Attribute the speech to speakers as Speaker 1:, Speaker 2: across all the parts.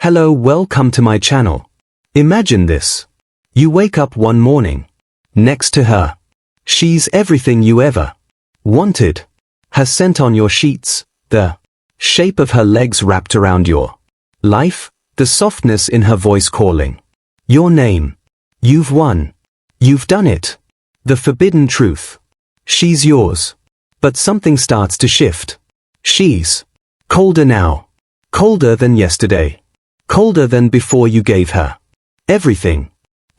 Speaker 1: Hello, welcome to my channel. Imagine this. You wake up one morning. Next to her. She's everything you ever wanted. Her scent on your sheets, the shape of her legs wrapped around your life, the softness in her voice calling your name. You've won. You've done it. The forbidden truth. She's yours. But something starts to shift. She's colder now. Colder than yesterday. Colder than before you gave her everything.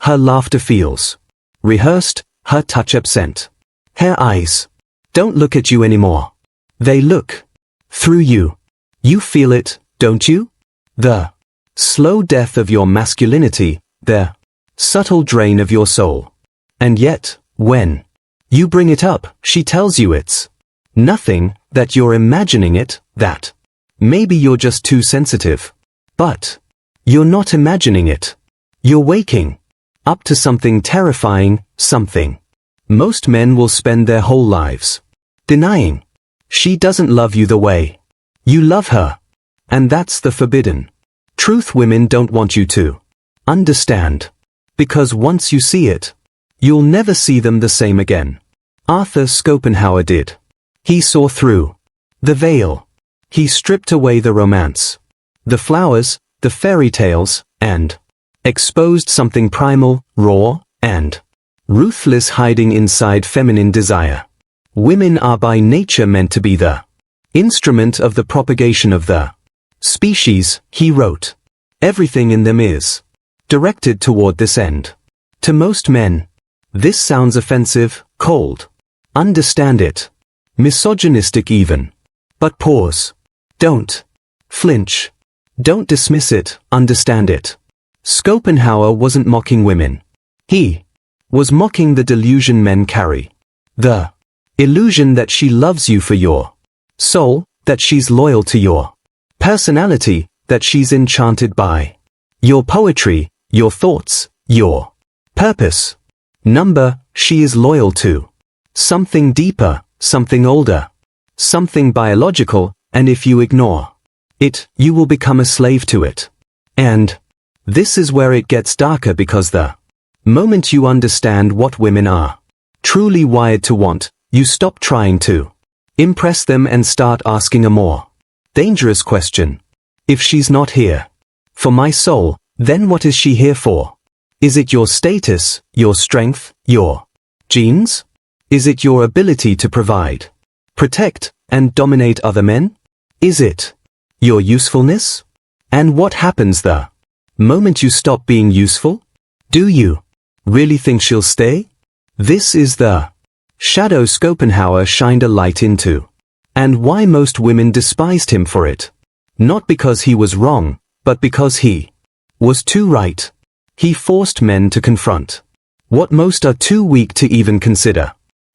Speaker 1: Her laughter feels rehearsed, her touch absent. Her eyes don't look at you anymore. They look through you. You feel it, don't you? The slow death of your masculinity, the subtle drain of your soul. And yet, when you bring it up, she tells you it's nothing, that you're imagining it, that maybe you're just too sensitive. But you're not imagining it. You're waking up to something terrifying, something most men will spend their whole lives denying. She doesn't love you the way you love her. And that's the forbidden truth women don't want you to understand. Because once you see it, you'll never see them the same again. Arthur Schopenhauer did. He saw through the veil. He stripped away the romance, the flowers, the fairy tales, and exposed something primal, raw, and ruthless hiding inside feminine desire. Women are by nature meant to be the instrument of the propagation of the species, he wrote. Everything in them is directed toward this end. To most men, this sounds offensive, cold. Understand it. Misogynistic even. But pause. Don't flinch. Don't dismiss it, understand it. Schopenhauer wasn't mocking women. He was mocking the delusion men carry. The illusion that she loves you for your soul, that she's loyal to your personality, that she's enchanted by your poetry, your thoughts, your purpose. She is loyal to something deeper, something older, something biological, and if you ignore it, you will become a slave to it. And this is where it gets darker, because the moment you understand what women are truly wired to want, you stop trying to impress them and start asking a more dangerous question. If she's not here for my soul, then what is she here for? Is it your status, your strength, your genes? Is it your ability to provide, protect, and dominate other men? Is it your usefulness? And what happens the moment you stop being useful? Do you really think she'll stay? This is the shadow Schopenhauer shined a light into. And why most women despised him for it. Not because he was wrong, but because he was too right. He forced men to confront what most are too weak to even consider.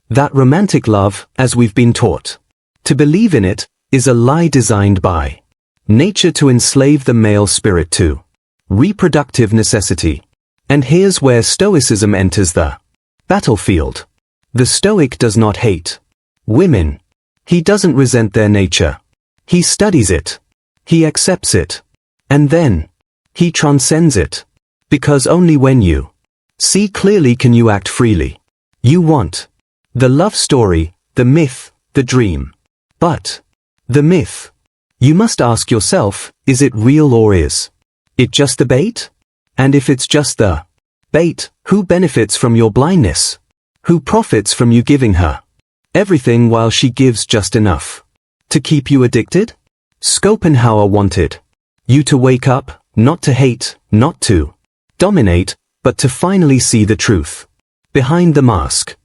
Speaker 1: That romantic love, as we've been taught to believe in it, is a lie designed by nature to enslave the male spirit to reproductive necessity. And here's where Stoicism enters the battlefield. The Stoic does not hate women. He doesn't resent their nature. He studies it. He accepts it. And then he transcends it. Because only when you see clearly can you act freely. You want the love story, the myth, the dream. But the myth. You must ask yourself, is it real or is it just the bait? And if it's just the bait, who benefits from your blindness? Who profits from you giving her everything while she gives just enough to keep you addicted? Schopenhauer wanted you to wake up, not to hate, not to dominate, but to finally see the truth behind the mask.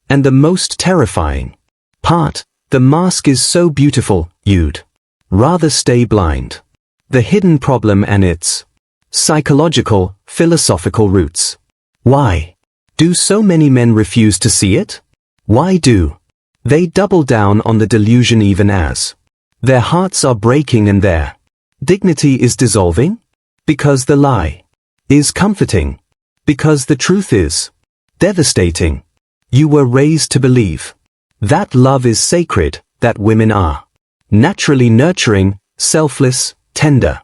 Speaker 1: And the most terrifying part, the mask is so beautiful, you'd rather stay blind. The hidden problem and its psychological, philosophical roots. Why do so many men refuse to see it? Why do they double down on the delusion even as their hearts are breaking and their dignity is dissolving? Because the lie is comforting. Because the truth is devastating. You were raised to believe that love is sacred, that women are naturally nurturing, selfless, tender.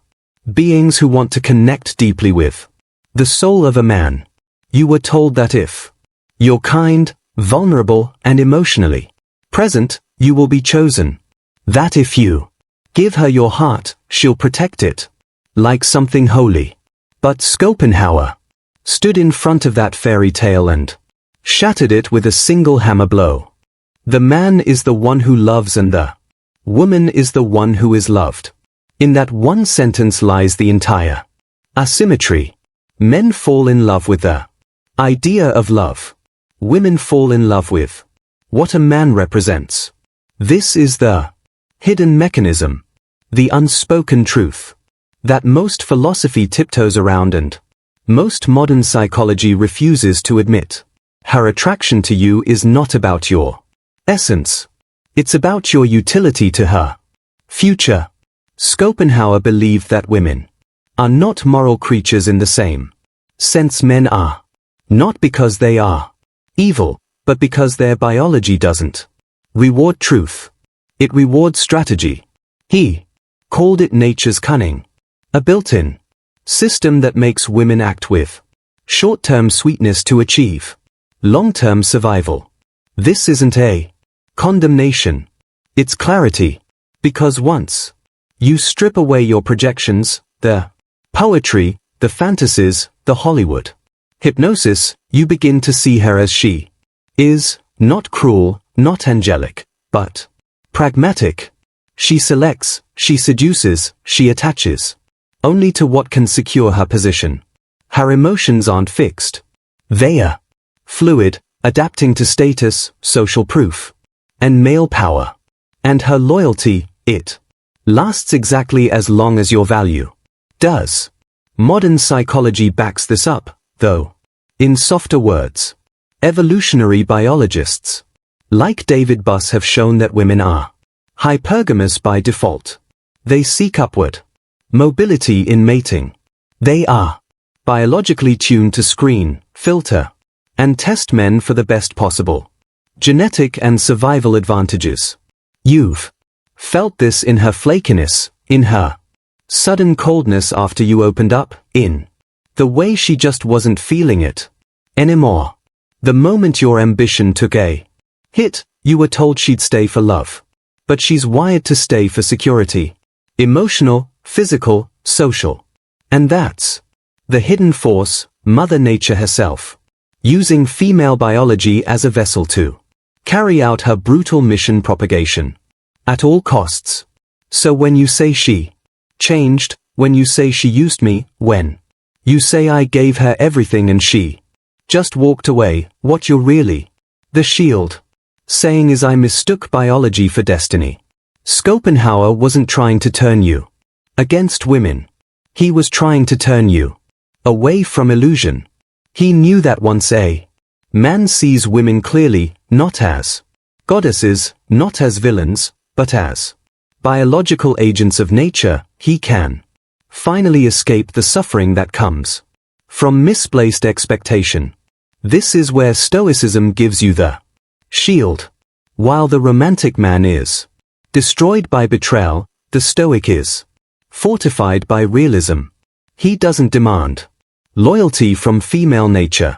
Speaker 1: beings who want to connect deeply with the soul of a man. You were told that if you're kind, vulnerable, and emotionally present, you will be chosen. That if you give her your heart, she'll protect it like something holy. But Schopenhauer stood in front of that fairy tale and shattered it with a single hammer blow. The man is the one who loves and the woman is the one who is loved. In that one sentence lies the entire asymmetry. Men fall in love with the idea of love. Women fall in love with what a man represents. This is the hidden mechanism, the unspoken truth, that most philosophy tiptoes around and most modern psychology refuses to admit. Her attraction to you is not about your essence. It's about your utility to her future. Schopenhauer believed that women are not moral creatures in the same sense men are. Not because they are evil, but because their biology doesn't reward truth. It rewards strategy. He called it nature's cunning, a built-in system that makes women act with short-term sweetness to achieve long-term survival. This isn't a condemnation. It's clarity. Because once you strip away your projections, the poetry, the fantasies, the Hollywood hypnosis, you begin to see her as she is, not cruel, not angelic, but pragmatic. She selects, she seduces, she attaches only to what can secure her position. Her emotions aren't fixed. They are fluid, adapting to status, social proof, and male power. And her loyalty, it lasts exactly as long as your value does. Modern psychology backs this up, though. In softer words, evolutionary biologists like David Buss have shown that women are hypergamous by default. They seek upward mobility in mating. They are biologically tuned to screen, filter, and test men for the best possible genetic and survival advantages. You've felt this in her flakiness, in her sudden coldness after you opened up, in the way she just wasn't feeling it anymore. The moment your ambition took a hit, you were told she'd stay for love. But she's wired to stay for security. Emotional, physical, social. And that's the hidden force, Mother Nature herself, using female biology as a vessel to carry out her brutal mission: propagation at all costs. So when you say she changed, when you say she used me, when you say I gave her everything and she just walked away, what you're really the shield saying is I mistook biology for destiny. Schopenhauer wasn't trying to turn you against women. He was trying to turn you away from illusion. He knew that once a man sees women clearly, not as goddesses, not as villains, but as biological agents of nature, he can finally escape the suffering that comes from misplaced expectation. This is where Stoicism gives you the shield. While the romantic man is destroyed by betrayal, the Stoic is fortified by realism. He doesn't demand loyalty from female nature.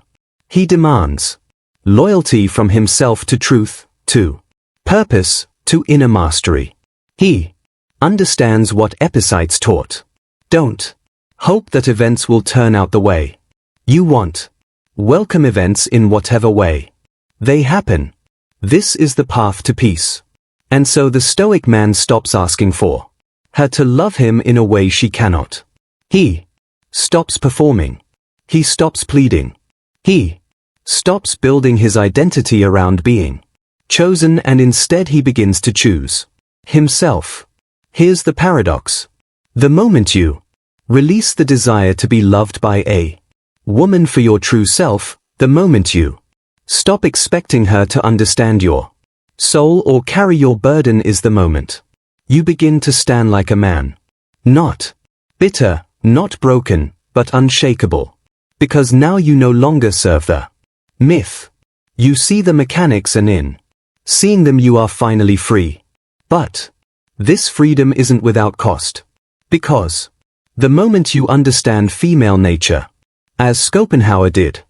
Speaker 1: He demands loyalty from himself to truth, to purpose, to inner mastery. He understands what Epictetus taught. Don't hope that events will turn out the way you want. Welcome events in whatever way they happen. This is the path to peace. And so the Stoic man stops asking for her to love him in a way she cannot. He stops performing. He stops pleading. He stops building his identity around being chosen, and instead he begins to choose himself. Here's the paradox. The moment you release the desire to be loved by a woman for your true self, the moment you stop expecting her to understand your soul or carry your burden, is the moment you begin to stand like a man. Not bitter, not broken, but unshakable. Because now you no longer serve the myth. You see the mechanics, and in seeing them you are finally free. But this freedom isn't without cost. Because The moment you understand female nature, as Schopenhauer did,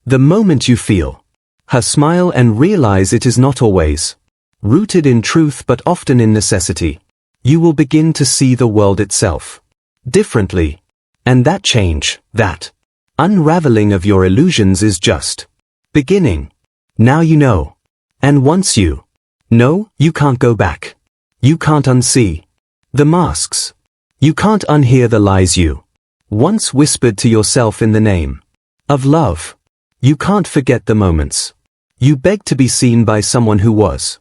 Speaker 1: the moment you feel her smile and realize it is not always rooted in truth but often in necessity, you will begin to see the world itself differently. And that change, that unraveling of your illusions is just beginning. Now you know. And once you know, you can't go back. You can't unsee the masks. You can't unhear the lies you once whispered to yourself in the name of love. You can't forget the moments you begged to be seen by someone who was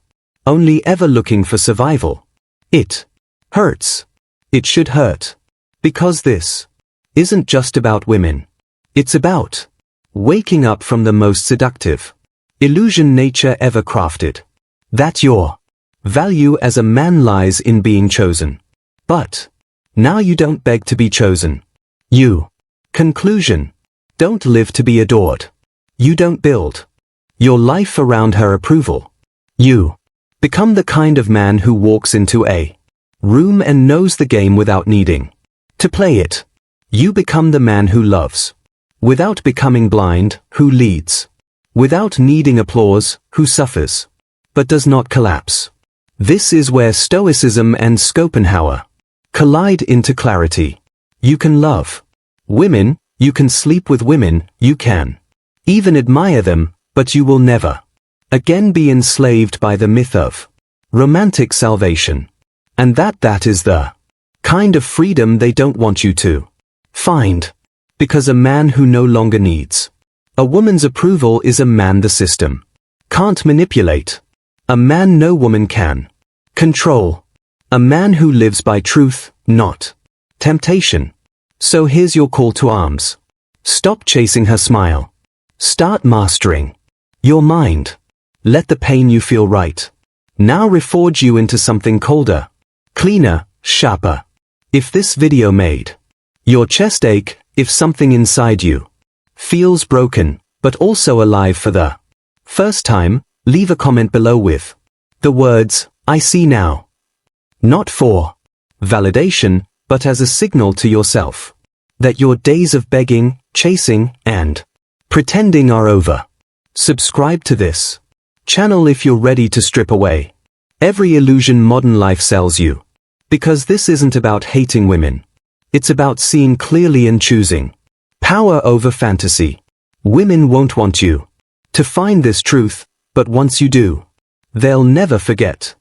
Speaker 1: only ever looking for survival. It hurts. It should hurt. Because this isn't just about women. It's about waking up from the most seductive illusion nature ever crafted. That your value as a man lies in being chosen. But now you don't beg to be chosen. You, conclusion, don't live to be adored. You don't build your life around her approval. You become the kind of man who walks into a room and knows the game without needing to play it. You become the man who loves without becoming blind, who leads without needing applause, who suffers but does not collapse. This is where Stoicism and Schopenhauer collide into clarity. You can love women, you can sleep with women, you can even admire them, but you will never again be enslaved by the myth of romantic salvation. And that is the kind of freedom they don't want you to find. Because a man who no longer needs a woman's approval is a man the system can't manipulate. A man no woman can control. A man who lives by truth, not temptation. So here's your call to arms. Stop chasing her smile. Start mastering your mind. Let the pain you feel right now reforge you into something colder, cleaner, sharper. If this video made your chest ache, if something inside you feels broken, but also alive for the first time, leave a comment below with the words, "I see now." Not for validation, but as a signal to yourself that your days of begging, chasing, and pretending are over. Subscribe to this channel if you're ready to strip away every illusion modern life sells you. Because this isn't about hating women. It's about seeing clearly and choosing power over fantasy. Women won't want you to find this truth, but once you do, they'll never forget.